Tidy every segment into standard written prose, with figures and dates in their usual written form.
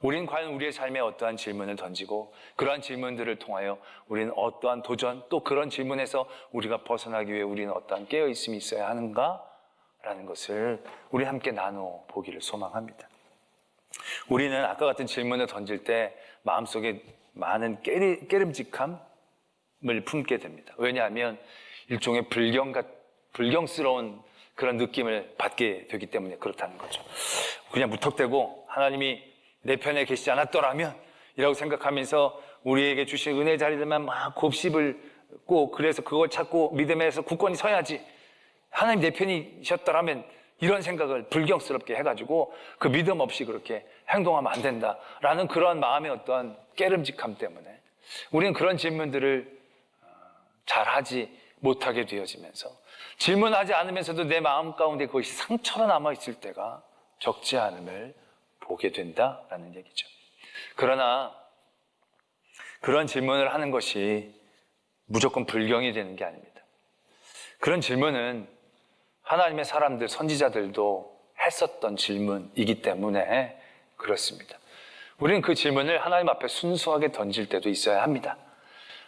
우리는 과연 우리의 삶에 어떠한 질문을 던지고 그러한 질문들을 통하여 우리는 어떠한 도전, 또 그런 질문에서 우리가 벗어나기 위해 우리는 어떠한 깨어있음이 있어야 하는가라는 것을 우리 함께 나눠보기를 소망합니다. 우리는 아까 같은 질문을 던질 때 마음속에 많은 깨름직함을 품게 됩니다. 왜냐하면 일종의 불경스러운 그런 느낌을 받게 되기 때문에 그렇다는 거죠. 그냥 무턱대고 하나님이 내 편에 계시지 않았더라면 이라고 생각하면서 우리에게 주신 은혜 자리들만 막 곱씹고 그래서 그걸 찾고 믿음에서 굳건히 서야지, 하나님 내 편이셨더라면, 이런 생각을 불경스럽게 해가지고 그 믿음 없이 그렇게 행동하면 안 된다라는 그런 마음의 어떠한 깨름직함 때문에 우리는 그런 질문들을 잘하지 못하게 되어지면서 질문하지 않으면서도 내 마음 가운데 그것이 상처로 남아있을 때가 적지 않음을 보게 된다라는 얘기죠. 그러나 그런 질문을 하는 것이 무조건 불경이 되는 게 아닙니다. 그런 질문은 하나님의 사람들, 선지자들도 했었던 질문이기 때문에 그렇습니다. 우리는 그 질문을 하나님 앞에 순수하게 던질 때도 있어야 합니다.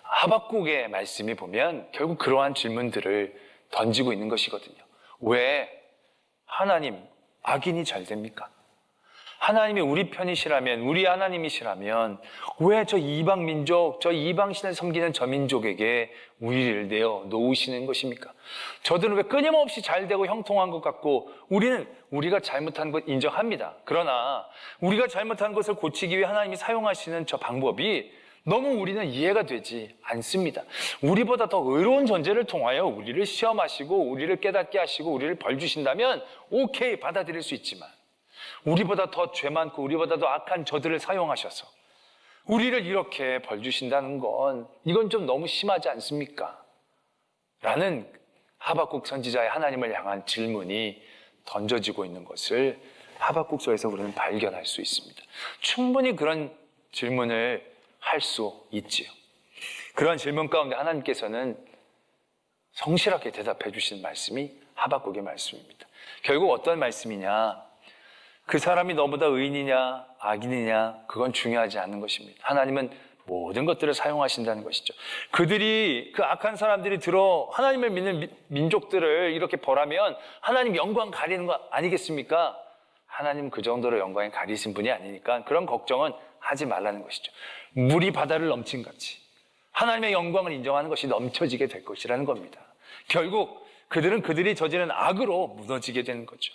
하박국의 말씀이 보면 결국 그러한 질문들을 던지고 있는 것이거든요. 왜 하나님, 악인이 잘 됩니까? 하나님이 우리 편이시라면, 우리 하나님이시라면 왜 저 이방 민족, 저 이방신을 섬기는 저 민족에게 우리를 내어 놓으시는 것입니까? 저들은 왜 끊임없이 잘 되고 형통한 것 같고 우리가 잘못한 것 인정합니다. 그러나 우리가 잘못한 것을 고치기 위해 하나님이 사용하시는 저 방법이 너무 우리는 이해가 되지 않습니다. 우리보다 더 의로운 존재를 통하여 우리를 시험하시고 우리를 깨닫게 하시고 우리를 벌 주신다면 오케이, 받아들일 수 있지만 우리보다 더 죄 많고 우리보다 더 악한 저들을 사용하셔서 우리를 이렇게 벌 주신다는 건 이건 좀 너무 심하지 않습니까? 라는 하박국 선지자의 하나님을 향한 질문이 던져지고 있는 것을 하박국서에서 우리는 발견할 수 있습니다. 충분히 그런 질문을 할 수 있지요. 그런 질문 가운데 하나님께서는 성실하게 대답해 주시는 말씀이 하박국의 말씀입니다. 결국 어떤 말씀이냐, 그 사람이 너보다 의인이냐 악인이냐 그건 중요하지 않은 것입니다. 하나님은 모든 것들을 사용하신다는 것이죠. 그 악한 사람들이 들어 하나님을 믿는 민족들을 이렇게 벌하면 하나님 영광 가리는 거 아니겠습니까? 하나님 그 정도로 영광에 가리신 분이 아니니까 그런 걱정은 하지 말라는 것이죠. 물이 바다를 넘친같이 하나님의 영광을 인정하는 것이 넘쳐지게 될 것이라는 겁니다. 결국 그들이 저지른 악으로 무너지게 되는 거죠.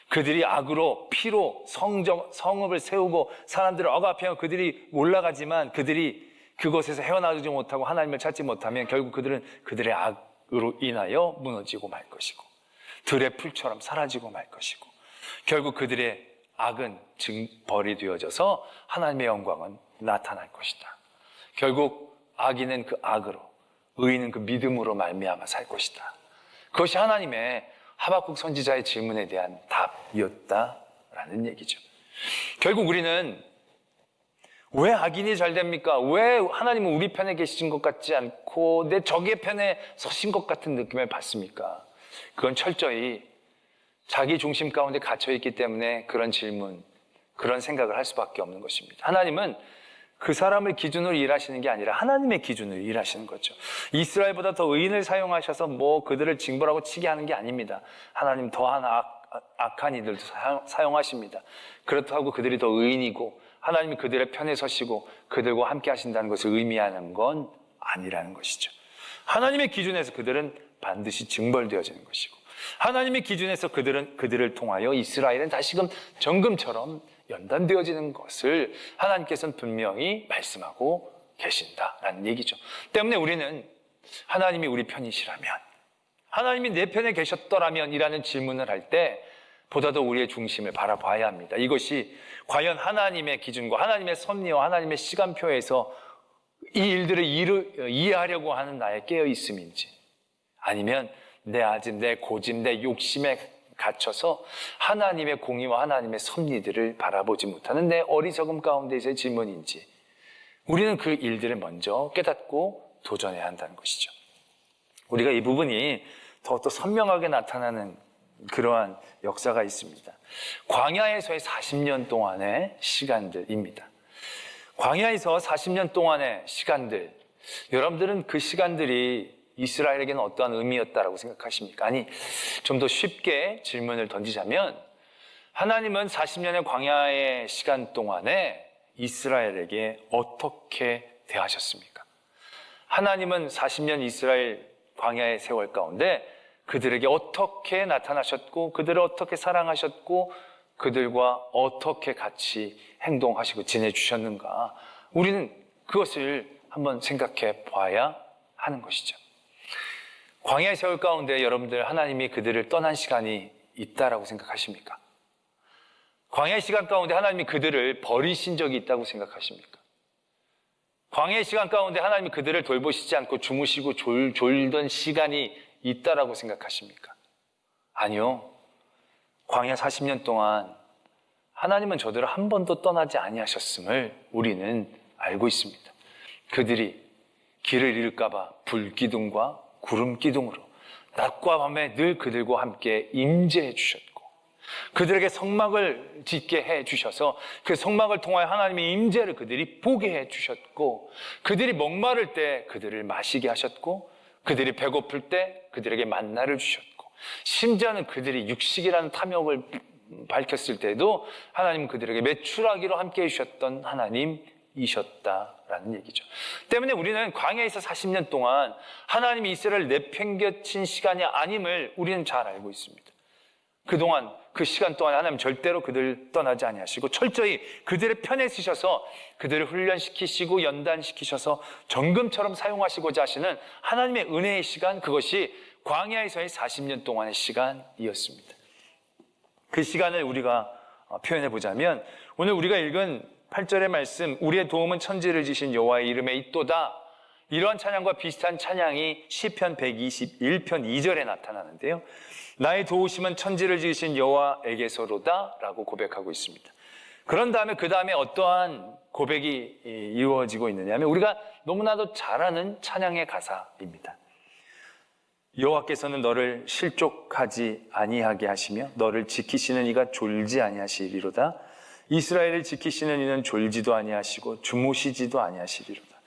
그들이 악으로 피로 성읍을 세우고 사람들을 억압하며 그들이 올라가지만 그들이 그곳에서 헤어나오지 못하고 하나님을 찾지 못하면 결국 그들은 그들의 악으로 인하여 무너지고 말 것이고 들의 풀처럼 사라지고 말 것이고 결국 그들의 악은 징벌이 되어져서 하나님의 영광은 나타날 것이다. 결국 악인은 그 악으로, 의인은 그 믿음으로 말미암아 살 것이다. 그것이 하나님의 하박국 선지자의 질문에 대한 답이었다라는 얘기죠. 결국 우리는 왜 악인이 잘 됩니까? 왜 하나님은 우리 편에 계신 것 같지 않고 내 적의 편에 서신 것 같은 느낌을 받습니까? 그건 철저히 자기 중심 가운데 갇혀있기 때문에 그런 질문, 그런 생각을 할 수밖에 없는 것입니다. 하나님은 그 사람을 기준으로 일하시는 게 아니라 하나님의 기준으로 일하시는 거죠. 이스라엘보다 더 의인을 사용하셔서 그들을 징벌하고 치게 하는 게 아닙니다. 하나님 더한 악한 이들도 사용하십니다. 그렇다고 그들이 더 의인이고 하나님이 그들의 편에 서시고 그들과 함께 하신다는 것을 의미하는 건 아니라는 것이죠. 하나님의 기준에서 그들은 반드시 징벌되어지는 것이고 하나님의 기준에서 그들을 통하여 이스라엘은 다시금 정금처럼 연단되어지는 것을 하나님께서는 분명히 말씀하고 계신다라는 얘기죠. 때문에 우리는 하나님이 우리 편이시라면, 하나님이 내 편에 계셨더라면 이라는 질문을 할 때 보다 더 우리의 중심을 바라봐야 합니다. 이것이 과연 하나님의 기준과 하나님의 섭리와 하나님의 시간표에서 이 일들을 이해하려고 하는 나의 깨어있음인지, 아니면 내 아집, 내 고집, 내 욕심에 갇혀서 하나님의 공의와 하나님의 섭리들을 바라보지 못하는 내 어리석음 가운데서의 질문인지, 우리는 그 일들을 먼저 깨닫고 도전해야 한다는 것이죠. 우리가 이 부분이 더욱더 선명하게 나타나는 그러한 역사가 있습니다. 광야에서의 40년 동안의 시간들입니다. 광야에서 40년 동안의 시간들, 여러분들은 그 시간들이 이스라엘에게는 어떠한 의미였다라고 생각하십니까? 아니, 좀 더 쉽게 질문을 던지자면, 하나님은 40년의 광야의 시간 동안에 이스라엘에게 어떻게 대하셨습니까? 하나님은 40년 이스라엘 광야의 세월 가운데 그들에게 어떻게 나타나셨고, 그들을 어떻게 사랑하셨고, 그들과 어떻게 같이 행동하시고 지내주셨는가, 우리는 그것을 한번 생각해 봐야 하는 것이죠. 광야의 세월 가운데 여러분들, 하나님이 그들을 떠난 시간이 있다라고 생각하십니까? 광야의 시간 가운데 하나님이 그들을 버리신 적이 있다고 생각하십니까? 광야의 시간 가운데 하나님이 그들을 돌보시지 않고 주무시고 졸던 시간이 있다라고 생각하십니까? 아니요. 광야 40년 동안 하나님은 저들을 한 번도 떠나지 아니하셨음을 우리는 알고 있습니다. 그들이 길을 잃을까 봐 불기둥과 구름기둥으로 낮과 밤에 늘 그들과 함께 임재해 주셨고, 그들에게 성막을 짓게 해 주셔서 그 성막을 통하여 하나님의 임재를 그들이 보게 해 주셨고, 그들이 목마를 때 그들을 마시게 하셨고, 그들이 배고플 때 그들에게 만나를 주셨고, 심지어는 그들이 육식이라는 탐욕을 밝혔을 때도 하나님은 그들에게 메추라기로 함께 해주셨던 하나님이셨다라는 얘기죠. 때문에 우리는 광야에서 40년 동안 하나님이 이스라엘을 내팽개친 시간이 아님을 우리는 잘 알고 있습니다. 그동안 그 시간 동안 하나님 절대로 그들을 떠나지 아니하시고 철저히 그들의 편에 쓰셔서 그들을 훈련시키시고 연단시키셔서 정금처럼 사용하시고자 하시는 하나님의 은혜의 시간, 그것이 광야에서의 40년 동안의 시간이었습니다. 그 시간을 우리가 표현해 보자면, 오늘 우리가 읽은 8절의 말씀, 우리의 도움은 천지를 지신 여호와의 이름에 있도다, 이러한 찬양과 비슷한 찬양이 시편 121편 2절에 나타나는데요, 나의 도우심은 천지를 지으신 여호와에게서로다 라고 고백하고 있습니다. 그런 다음에 그 다음에 어떠한 고백이 이루어지고 있느냐 하면, 우리가 너무나도 잘 아는 찬양의 가사입니다. 여호와께서는 너를 실족하지 아니하게 하시며 너를 지키시는 이가 졸지 아니하시리로다. 이스라엘을 지키시는 이는 졸지도 아니하시고 주무시지도 아니하시리로다.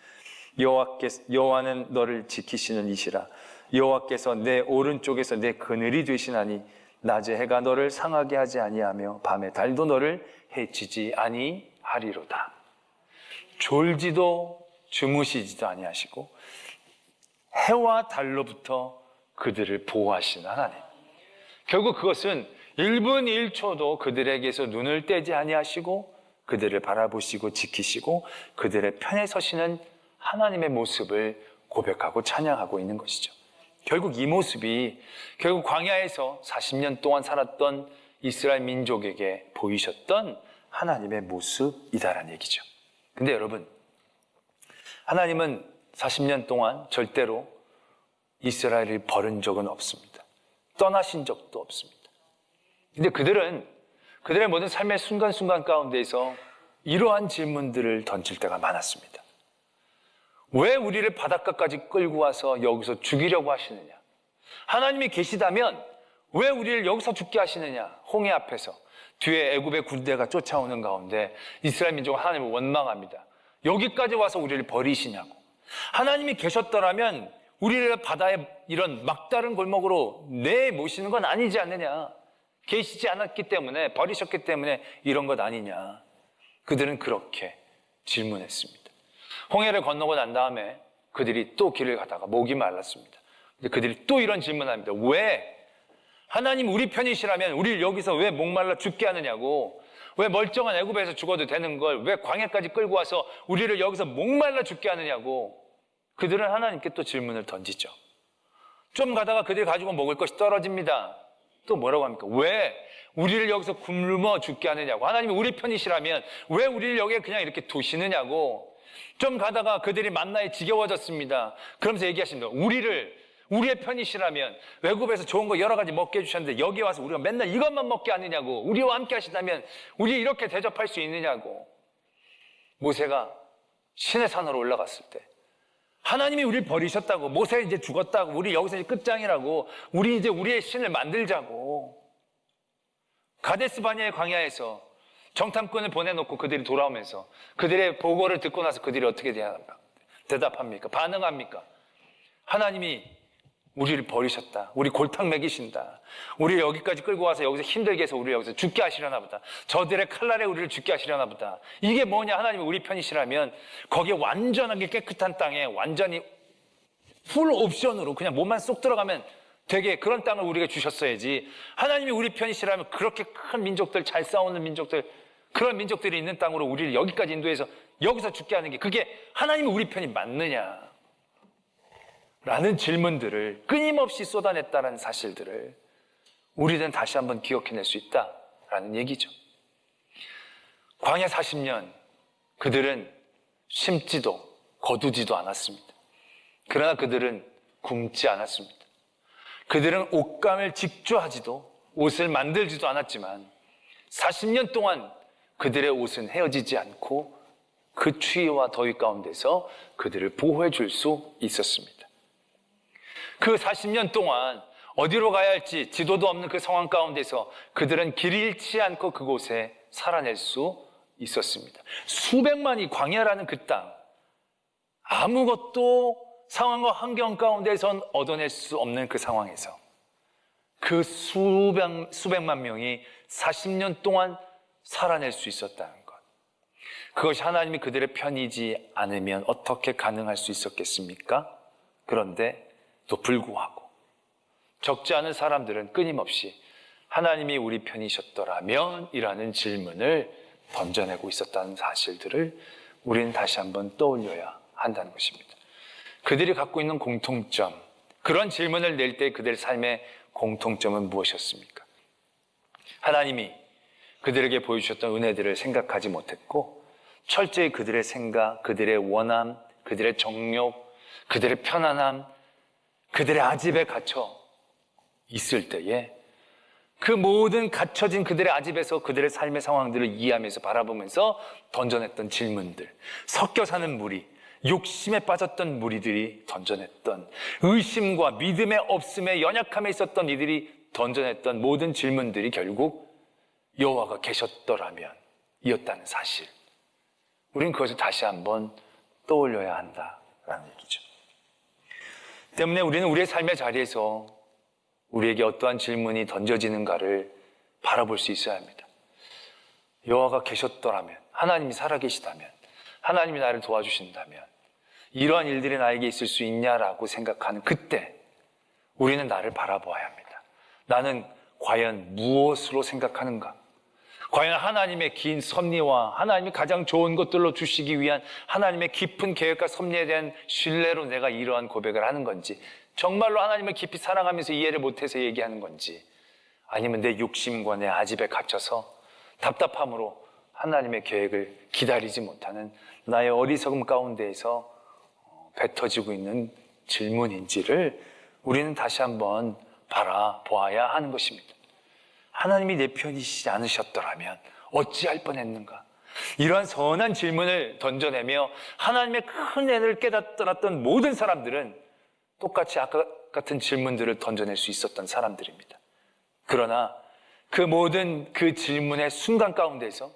여호와는 너를 지키시는 이시라. 여호와께서 내 오른쪽에서 내 그늘이 되시나니 낮에 해가 너를 상하게 하지 아니하며 밤에 달도 너를 해치지 아니하리로다. 졸지도 주무시지도 아니하시고 해와 달로부터 그들을 보호하시는 하나님. 결국 그것은 1분 1초도 그들에게서 눈을 떼지 아니하시고 그들을 바라보시고 지키시고 그들의 편에 서시는 하나님의 모습을 고백하고 찬양하고 있는 것이죠. 결국 이 모습이 결국 광야에서 40년 동안 살았던 이스라엘 민족에게 보이셨던 하나님의 모습이다라는 얘기죠. 근데 여러분, 하나님은 40년 동안 절대로 이스라엘을 버린 적은 없습니다. 떠나신 적도 없습니다. 근데 그들의 모든 삶의 순간순간 가운데에서 이러한 질문들을 던질 때가 많았습니다. 왜 우리를 바닷가까지 끌고 와서 여기서 죽이려고 하시느냐? 하나님이 계시다면 왜 우리를 여기서 죽게 하시느냐? 홍해 앞에서 뒤에 애굽의 군대가 쫓아오는 가운데 이스라엘 민족은 하나님을 원망합니다. 여기까지 와서 우리를 버리시냐고. 하나님이 계셨더라면 우리를 바다의 이런 막다른 골목으로 내모시는 건 아니지 않느냐. 계시지 않았기 때문에, 버리셨기 때문에 이런 것 아니냐. 그들은 그렇게 질문했습니다. 홍해를 건너고 난 다음에 그들이 또 길을 가다가 목이 말랐습니다. 근데 그들이 또 이런 질문을 합니다. 왜? 하나님 우리 편이시라면 우리를 여기서 왜 목말라 죽게 하느냐고. 왜 멀쩡한 애굽에서 죽어도 되는 걸 왜 광야까지 끌고 와서 우리를 여기서 목말라 죽게 하느냐고. 그들은 하나님께 또 질문을 던지죠. 좀 가다가 그들이 가지고 먹을 것이 떨어집니다. 또 뭐라고 합니까? 왜 우리를 여기서 굶어 죽게 하느냐고. 하나님이 우리 편이시라면 왜 우리를 여기에 그냥 이렇게 두시느냐고. 좀 가다가 그들이 만나에 지겨워졌습니다. 그러면서 얘기하십니다. 우리의 편이시라면 외국에서 좋은 거 여러 가지 먹게 해주셨는데 여기 와서 우리가 맨날 이것만 먹게 하느냐고. 우리와 함께 하시다면 우리 이렇게 대접할 수 있느냐고. 모세가 시내산으로 올라갔을 때 하나님이 우리를 버리셨다고, 모세 이제 죽었다고, 우리 여기서 이제 끝장이라고, 우리 이제 우리의 신을 만들자고. 가데스 바네아의 광야에서 정탐꾼을 보내놓고 그들이 돌아오면서 그들의 보고를 듣고 나서 그들이 어떻게 대답합니까? 반응합니까? 하나님이 우리를 버리셨다. 우리 골탕 먹이신다. 우리를 여기까지 끌고 와서 여기서 힘들게 해서 우리를 여기서 죽게 하시려나 보다. 저들의 칼날에 우리를 죽게 하시려나 보다. 이게 뭐냐? 하나님이 우리 편이시라면 거기에 완전하게 깨끗한 땅에 완전히 풀 옵션으로 그냥 몸만 쏙 들어가면 되게 그런 땅을 우리가 주셨어야지. 하나님이 우리 편이시라면 그렇게 큰 민족들, 잘 싸우는 민족들, 그런 민족들이 있는 땅으로 우리를 여기까지 인도해서 여기서 죽게 하는 게 그게 하나님이 우리 편이 맞느냐? 라는 질문들을 끊임없이 쏟아냈다는 사실들을 우리는 다시 한번 기억해낼 수 있다라는 얘기죠. 광야 40년 그들은 심지도 거두지도 않았습니다. 그러나 그들은 굶지 않았습니다. 그들은 옷감을 직조하지도 옷을 만들지도 않았지만 40년 동안 그들의 옷은 헤어지지 않고 그 추위와 더위 가운데서 그들을 보호해 줄 수 있었습니다. 그 40년 동안 어디로 가야 할지 지도도 없는 그 상황 가운데서 그들은 길 잃지 않고 그곳에 살아낼 수 있었습니다. 수백만이 광야라는 그 땅, 아무것도 상황과 환경 가운데선 얻어낼 수 없는 그 상황에서 그 수백만 명이 40년 동안 살아낼 수 있었다는 것. 그것이 하나님이 그들의 편이지 않으면 어떻게 가능할 수 있었겠습니까? 그런데 또 불구하고 적지 않은 사람들은 끊임없이 하나님이 우리 편이셨더라면 이라는 질문을 던져내고 있었다는 사실들을 우리는 다시 한번 떠올려야 한다는 것입니다. 그들이 갖고 있는 공통점, 그런 질문을 낼 때 그들의 삶의 공통점은 무엇이었습니까? 하나님이 그들에게 보여주셨던 은혜들을 생각하지 못했고 철저히 그들의 생각, 그들의 원함, 그들의 정욕, 그들의 편안함, 그들의 아집에 갇혀 있을 때에 그 모든 갇혀진 그들의 아집에서 그들의 삶의 상황들을 이해하면서 바라보면서 던져냈던 질문들, 섞여 사는 무리, 욕심에 빠졌던 무리들이 던져냈던 의심과 믿음의 없음에 연약함에 있었던 이들이 던져냈던 모든 질문들이 결국 여호와가 계셨더라면 이었다는 사실, 우리는 그것을 다시 한번 떠올려야 한다라는 얘기죠. 때문에 우리는 우리의 삶의 자리에서 우리에게 어떠한 질문이 던져지는가를 바라볼 수 있어야 합니다. 여호와가 계셨더라면, 하나님이 살아계시다면, 하나님이 나를 도와주신다면 이러한 일들이 나에게 있을 수 있냐라고 생각하는 그때 우리는 나를 바라보아야 합니다. 나는 과연 무엇으로 생각하는가? 과연 하나님의 긴 섭리와 하나님이 가장 좋은 것들로 주시기 위한 하나님의 깊은 계획과 섭리에 대한 신뢰로 내가 이러한 고백을 하는 건지, 정말로 하나님을 깊이 사랑하면서 이해를 못해서 얘기하는 건지, 아니면 내 욕심과 내 아집에 갇혀서 답답함으로 하나님의 계획을 기다리지 못하는 나의 어리석음 가운데에서 뱉어지고 있는 질문인지를 우리는 다시 한번 바라보아야 하는 것입니다. 하나님이 내 편이시지 않으셨더라면 어찌할 뻔했는가? 이러한 선한 질문을 던져내며 하나님의 큰 은혜를 깨닫던 모든 사람들은 똑같이 아까 같은 질문들을 던져낼 수 있었던 사람들입니다. 그러나 그 모든 그 질문의 순간 가운데서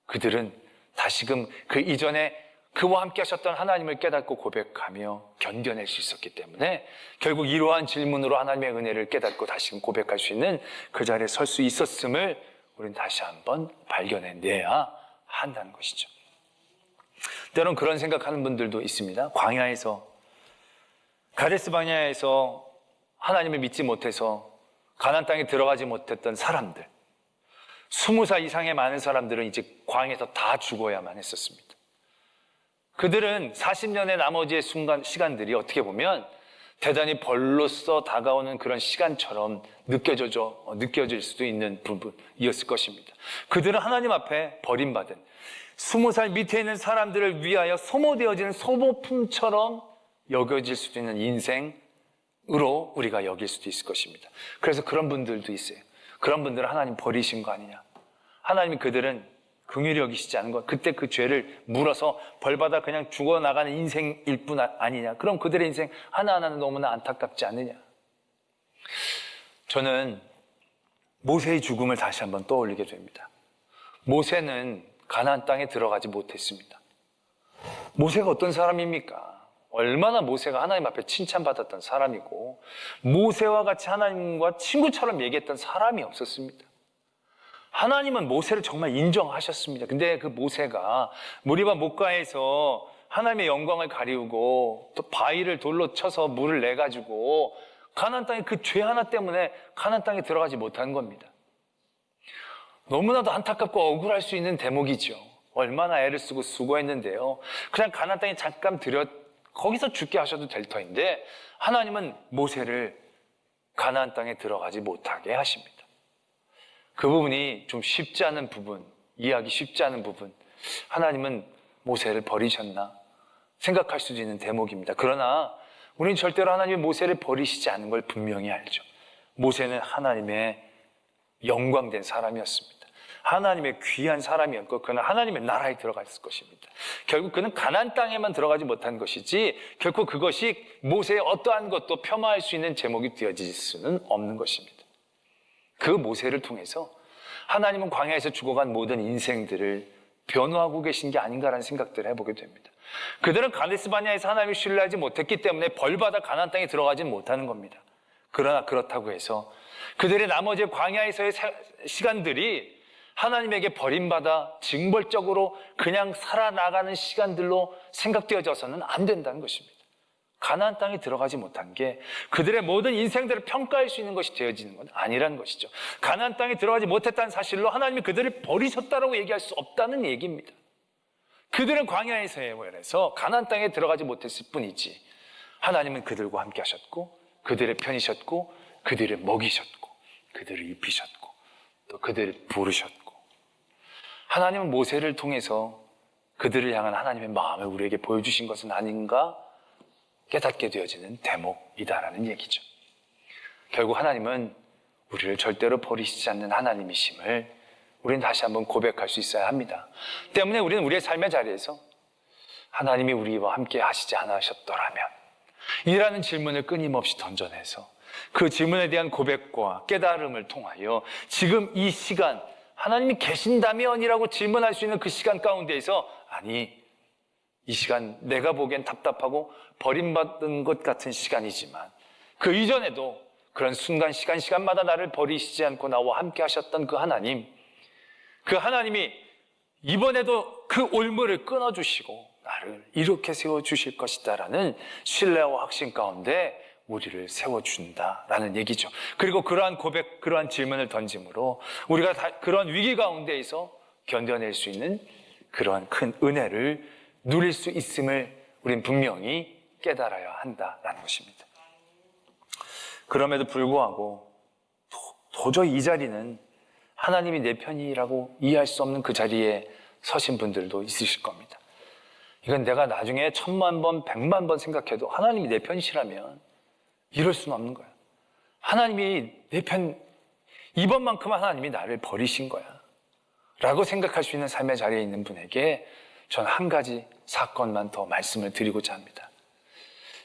그들은 다시금 그 이전에 그와 함께 하셨던 하나님을 깨닫고 고백하며 견뎌낼 수 있었기 때문에 결국 이러한 질문으로 하나님의 은혜를 깨닫고 다시금 고백할 수 있는 그 자리에 설 수 있었음을 우리는 다시 한번 발견해내야 한다는 것이죠. 때론 그런 생각하는 분들도 있습니다. 광야에서, 가데스 바네아에서 하나님을 믿지 못해서 가나안 땅에 들어가지 못했던 사람들, 20살 이상의 많은 사람들은 이제 광야에서 다 죽어야만 했었습니다. 그들은 40년의 나머지의 시간들이 어떻게 보면 대단히 벌로써 다가오는 그런 시간처럼 느껴질 수도 있는 부분이었을 것입니다. 그들은 하나님 앞에 버림받은 20살 밑에 있는 사람들을 위하여 소모되어지는 소모품처럼 여겨질 수도 있는 인생으로 우리가 여길 수도 있을 것입니다. 그래서 그런 분들도 있어요. 그런 분들은 하나님 버리신 거 아니냐? 하나님이 그들은 긍휼히 여기시지 않은 것, 그때 그 죄를 물어서 벌받아 그냥 죽어나가는 인생일 뿐 아니냐? 그럼 그들의 인생 하나하나는 너무나 안타깝지 않느냐? 저는 모세의 죽음을 다시 한번 떠올리게 됩니다. 모세는 가나안 땅에 들어가지 못했습니다. 모세가 어떤 사람입니까? 얼마나 모세가 하나님 앞에 칭찬받았던 사람이고 모세와 같이 하나님과 친구처럼 얘기했던 사람이 없었습니다. 하나님은 모세를 정말 인정하셨습니다. 근데 그 모세가 무리바 목가에서 하나님의 영광을 가리우고 또 바위를 돌로 쳐서 물을 내가지고 가나안 땅에 그 죄 하나 때문에 가나안 땅에 들어가지 못한 겁니다. 너무나도 안타깝고 억울할 수 있는 대목이죠. 얼마나 애를 쓰고 수고했는데요. 그냥 가나안 땅에 잠깐 거기서 죽게 하셔도 될 터인데 하나님은 모세를 가나안 땅에 들어가지 못하게 하십니다. 그 부분이 좀 쉽지 않은 부분, 이해하기 쉽지 않은 부분, 하나님은 모세를 버리셨나 생각할 수도 있는 대목입니다. 그러나 우리는 절대로 하나님이 모세를 버리시지 않은 걸 분명히 알죠. 모세는 하나님의 영광된 사람이었습니다. 하나님의 귀한 사람이었고 그는 하나님의 나라에 들어갔을 것입니다. 결국 그는 가나안 땅에만 들어가지 못한 것이지 결코 그것이 모세의 어떠한 것도 폄하할 수 있는 제목이 되어질 수는 없는 것입니다. 그 모세를 통해서 하나님은 광야에서 죽어간 모든 인생들을 변호하고 계신 게 아닌가라는 생각들을 해보게 됩니다. 그들은 가데스 바네아에서 하나님을 신뢰하지 못했기 때문에 벌받아 가나안 땅에 들어가지는 못하는 겁니다. 그러나 그렇다고 해서 그들의 나머지 광야에서의 시간들이 하나님에게 버림받아 징벌적으로 그냥 살아나가는 시간들로 생각되어져서는 안 된다는 것입니다. 가나안 땅에 들어가지 못한 게 그들의 모든 인생들을 평가할 수 있는 것이 되어지는 건 아니라는 것이죠. 가나안 땅에 들어가지 못했다는 사실로 하나님이 그들을 버리셨다라고 얘기할 수 없다는 얘기입니다. 그들은 광야에서의 원에서 가나안 땅에 들어가지 못했을 뿐이지 하나님은 그들과 함께 하셨고 그들의 편이셨고 그들을 먹이셨고 그들을 입히셨고 또 그들을 부르셨고 하나님은 모세를 통해서 그들을 향한 하나님의 마음을 우리에게 보여주신 것은 아닌가 깨닫게 되어지는 대목이다라는 얘기죠. 결국 하나님은 우리를 절대로 버리시지 않는 하나님이심을 우리는 다시 한번 고백할 수 있어야 합니다. 때문에 우리는 우리의 삶의 자리에서 하나님이 우리와 함께 하시지 않으셨더라면 이라는 질문을 끊임없이 던져내서 그 질문에 대한 고백과 깨달음을 통하여 지금 이 시간 하나님이 계신다면이라고 질문할 수 있는 그 시간 가운데에서 아니 이 시간 내가 보기엔 답답하고 버림받은 것 같은 시간이지만 그 이전에도 그런 순간 시간마다 나를 버리시지 않고 나와 함께 하셨던 그 하나님이 이번에도 그 올무를 끊어주시고 나를 이렇게 세워주실 것이다라는 신뢰와 확신 가운데 우리를 세워준다라는 얘기죠. 그리고 그러한 고백, 그러한 질문을 던짐으로 우리가 그러한 위기 가운데에서 견뎌낼 수 있는 그러한 큰 은혜를 누릴 수 있음을 우린 분명히 깨달아야 한다라는 것입니다. 그럼에도 불구하고 도저히 이 자리는 하나님이 내 편이라고 이해할 수 없는 그 자리에 서신 분들도 있으실 겁니다. 이건 내가 나중에 1000만 번, 100만 번 생각해도 하나님이 내 편이시라면 이럴 수는 없는 거야. 하나님이 내 편, 이번만큼은 하나님이 나를 버리신 거야 라고 생각할 수 있는 삶의 자리에 있는 분에게 전 한 가지 사건만 더 말씀을 드리고자 합니다.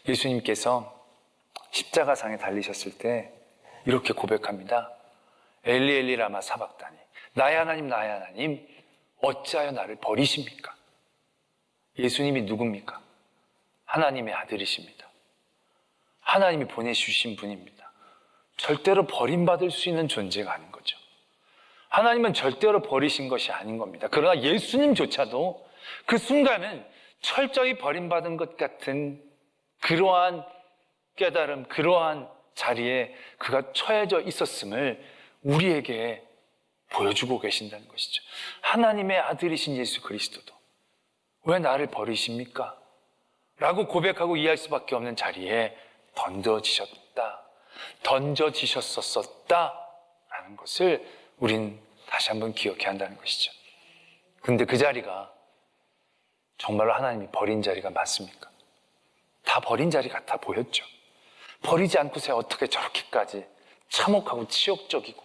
예수님께서 십자가상에 달리셨을 때 이렇게 고백합니다. 엘리 엘리 라마 사박다니 나의 하나님 어찌하여 나를 버리십니까? 예수님이 누굽니까? 하나님의 아들이십니다. 하나님이 보내주신 분입니다. 절대로 버림받을 수 있는 존재가 아닌 거죠. 하나님은 절대로 버리신 것이 아닌 겁니다. 그러나 예수님조차도 그 순간은 철저히 버림받은 것 같은 그러한 깨달음, 그러한 자리에 그가 처해져 있었음을 우리에게 보여주고 계신다는 것이죠. 하나님의 아들이신 예수 그리스도도 왜 나를 버리십니까? 라고 고백하고 이해할 수밖에 없는 자리에 던져지셨었다 라는 것을 우린 다시 한번 기억해야 한다는 것이죠. 근데 그 자리가 정말로 하나님이 버린 자리가 맞습니까? 다 버린 자리 같아 보였죠. 버리지 않고서 어떻게 저렇게까지 참혹하고 치욕적이고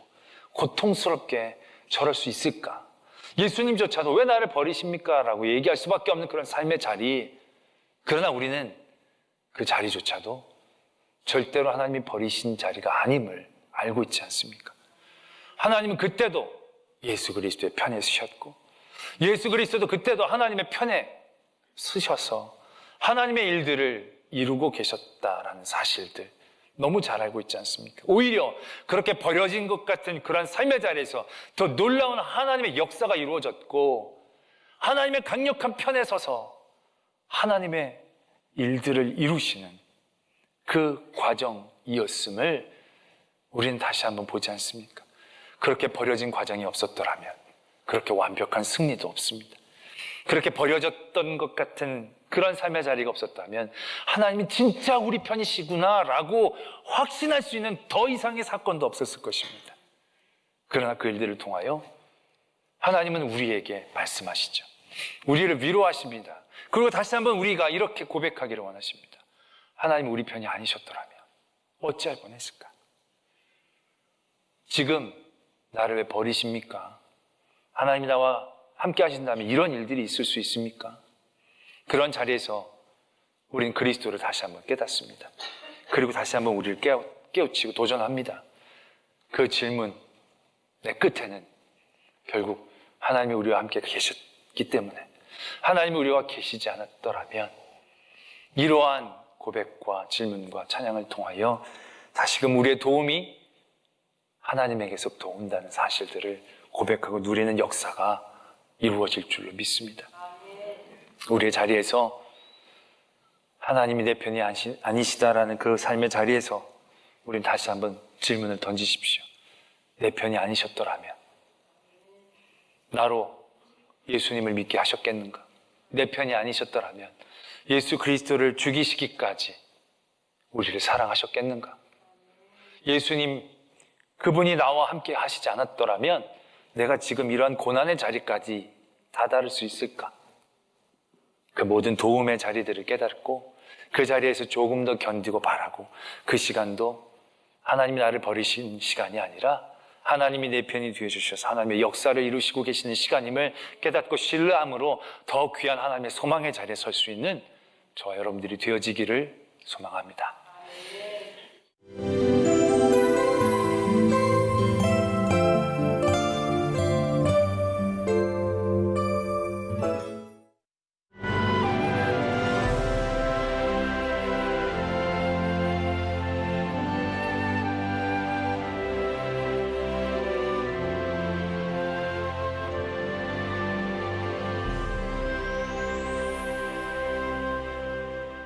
고통스럽게 저럴 수 있을까? 예수님조차도 왜 나를 버리십니까? 라고 얘기할 수밖에 없는 그런 삶의 자리. 그러나 우리는 그 자리조차도 절대로 하나님이 버리신 자리가 아님을 알고 있지 않습니까? 하나님은 그때도 예수 그리스도의 편에 서셨고, 예수 그리스도도 그때도 하나님의 편에 서셔서 하나님의 일들을 이루고 계셨다라는 사실들 너무 잘 알고 있지 않습니까? 오히려 그렇게 버려진 것 같은 그런 삶의 자리에서 더 놀라운 하나님의 역사가 이루어졌고, 하나님의 강력한 편에 서서 하나님의 일들을 이루시는 그 과정이었음을 우리는 다시 한번 보지 않습니까? 그렇게 버려진 과정이 없었더라면 그렇게 완벽한 승리도 없습니다. 그렇게 버려졌던 것 같은 그런 삶의 자리가 없었다면 하나님이 진짜 우리 편이시구나라고 확신할 수 있는 더 이상의 사건도 없었을 것입니다. 그러나 그 일들을 통하여 하나님은 우리에게 말씀하시죠. 우리를 위로하십니다. 그리고 다시 한번 우리가 이렇게 고백하기를 원하십니다. 하나님은 우리 편이 아니셨더라면 어찌할 뻔했을까? 지금 나를 왜 버리십니까? 하나님이 나와 함께 하신다면 이런 일들이 있을 수 있습니까? 그런 자리에서 우리는 그리스도를 다시 한번 깨닫습니다. 그리고 다시 한번 우리를 깨우치고 도전합니다. 그 질문의 끝에는 결국 하나님이 우리와 함께 계셨기 때문에, 하나님이 우리와 계시지 않았더라면 이러한 고백과 질문과 찬양을 통하여 다시금 우리의 도움이 하나님에게서부터 온다는 사실들을 고백하고 누리는 역사가 이루어질 줄로 믿습니다. 우리의 자리에서 하나님이 내 편이 아니시다라는 그 삶의 자리에서 우리는 다시 한번 질문을 던지십시오. 내 편이 아니셨더라면 나로 예수님을 믿게 하셨겠는가? 내 편이 아니셨더라면 예수 그리스도를 죽이시기까지 우리를 사랑하셨겠는가? 예수님 그분이 나와 함께 하시지 않았더라면 내가 지금 이러한 고난의 자리까지 다다를 수 있을까? 그 모든 도움의 자리들을 깨닫고 그 자리에서 조금 더 견디고 바라고, 그 시간도 하나님이 나를 버리신 시간이 아니라 하나님이 내 편이 되어주셔서 하나님의 역사를 이루시고 계시는 시간임을 깨닫고 신뢰함으로 더 귀한 하나님의 소망의 자리에 설 수 있는 저와 여러분들이 되어지기를 소망합니다.